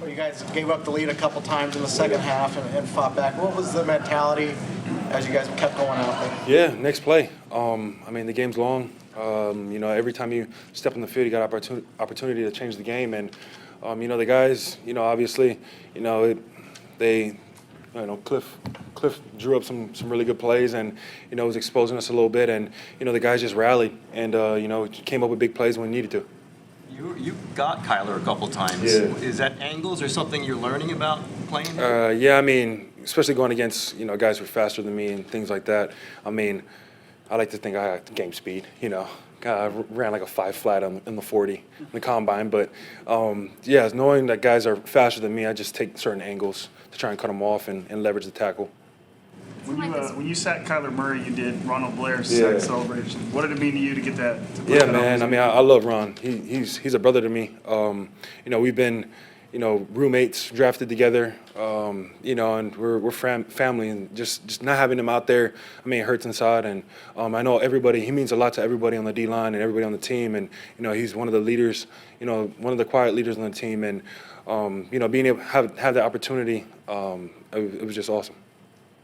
Well, you guys gave up the lead a couple times in the second half and fought back. What was the mentality as you guys kept going out there? Yeah, next play. I mean, the game's long. Every time you step on the field, you got opportunity to change the game. And, the guys, obviously, Cliff drew up some really good plays and, was exposing us a little bit. And, the guys just rallied and, came up with big plays when we needed to. You got Kyler a couple times. Yeah. Is that angles or something you're learning about playing? Yeah, I mean, especially going against, guys who are faster than me and things like that. I mean, I like to think I got game speed, I ran like a 5 flat in the 40 in the combine. But, knowing that guys are faster than me, I just take certain angles to try and cut them off and leverage the tackle. When you sacked Kyler Murray, you did Ronald Blair's sack celebration. What did it mean to you to get that? Yeah, man. I mean, I love Ron. He's a brother to me. We've been, roommates, drafted together. And we're family, and just not having him out there, I mean, it hurts inside. And I know everybody. He means a lot to everybody on the D line and everybody on the team. And he's one of the leaders. One of the quiet leaders on the team. And being able to have that opportunity, it was just awesome.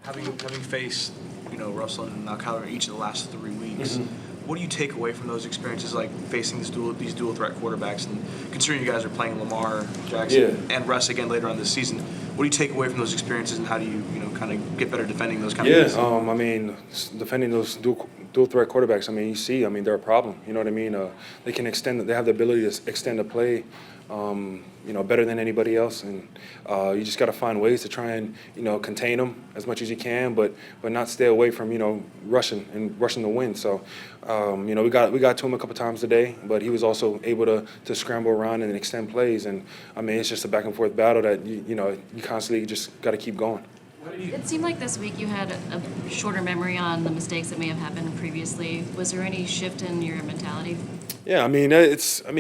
Having faced, Russell and now Kyler each of the last 3 weeks, what do you take away from those experiences, like facing these dual threat quarterbacks, and considering you guys are playing Lamar Jackson and Russ again later on this season, what do you take away from those experiences, and how do you, kind of get better defending those kind of things? I mean, defending those dual threat quarterbacks, I mean, they're a problem. You know what I mean? They can they have the ability to extend a play, better than anybody else, and you just got to find ways to try and contain them as much as you can, but not stay away from rushing the win. So we got to him a couple times today, but he was also able to scramble around and extend plays, and I mean, it's just a back and forth battle that you constantly just got to keep going. It seemed like this week you had a shorter memory on the mistakes that may have happened previously. Was there any shift in your mentality? Yeah, I mean,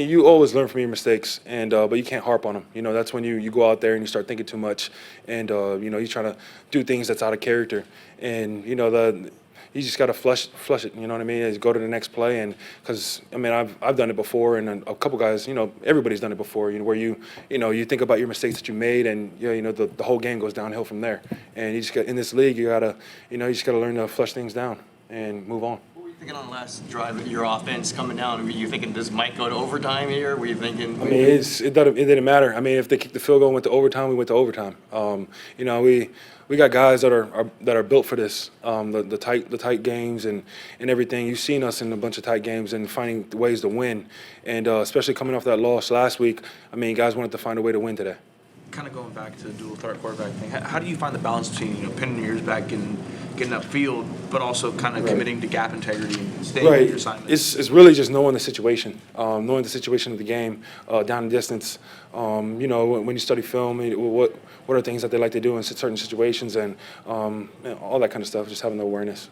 you always learn from your mistakes, and but you can't harp on them. That's when you go out there and you start thinking too much, and you're trying to do things that's out of character, and you just got to flush it. You know what I mean? Is go to the next play, and because I mean I've done it before, and a couple guys, everybody's done it before. Where you think about your mistakes that you made, and the whole game goes downhill from there. And you just got in this league, you just gotta learn to flush things down and move on. What were you thinking on the last drive of your offense coming down? Were you thinking this might go to overtime here? Were you thinking? I mean, it didn't matter. I mean, if they kicked the field goal and went to overtime, we went to overtime. We got guys that are built for this. The tight games and everything. You've seen us in a bunch of tight games and finding ways to win, and especially coming off that loss last week. I mean, guys wanted to find a way to win today. Kind of going back to the dual threat quarterback thing, how do you find the balance between pinning your ears back and getting upfield, but also kind of committing to gap integrity and staying with your assignment? It's really just knowing the situation, of the game, down and distance. When you study film, what are things that they like to do in certain situations, and all that kind of stuff. Just having the awareness.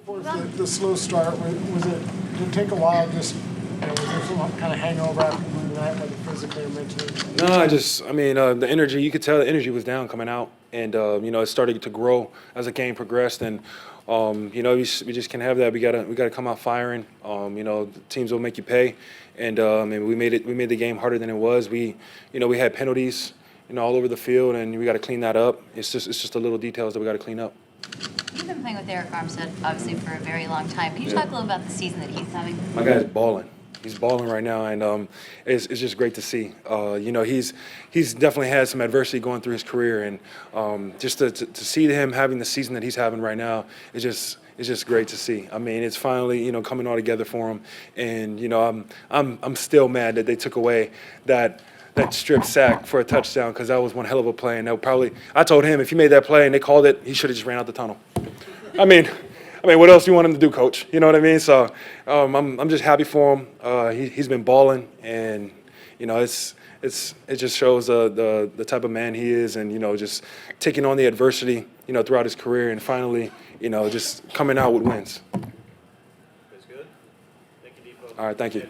The slow start, did it take a while? Just was there some kind of hangover after doing that, whether physically or mentally? No, the energy. You could tell the energy was down coming out, and it started to grow as the game progressed, and we just can't have that. We gotta come out firing. The teams will make you pay, and we made the game harder than it was. We had penalties, all over the field, and we got to clean that up. It's just the little details that we got to clean up. You've been playing with Arik Armstead, obviously, for a very long time. Can you talk a little about the season that he's having? My guy's balling. He's balling right now, and it's just great to see. He's definitely had some adversity going through his career, and just to see him having the season that he's having right now is just great to see. I mean, it's finally coming all together for him, and I'm still mad that they took away that strip sack for a touchdown, because that was one hell of a play, and I told him if he made that play and they called it, he should have just ran out the tunnel. I mean, what else do you want him to do, Coach? You know what I mean? So I'm just happy for him. He's been balling, and it just shows the type of man he is, and just taking on the adversity throughout his career, and finally just coming out with wins. That's good. Thank you, DeForest. All right, thank you.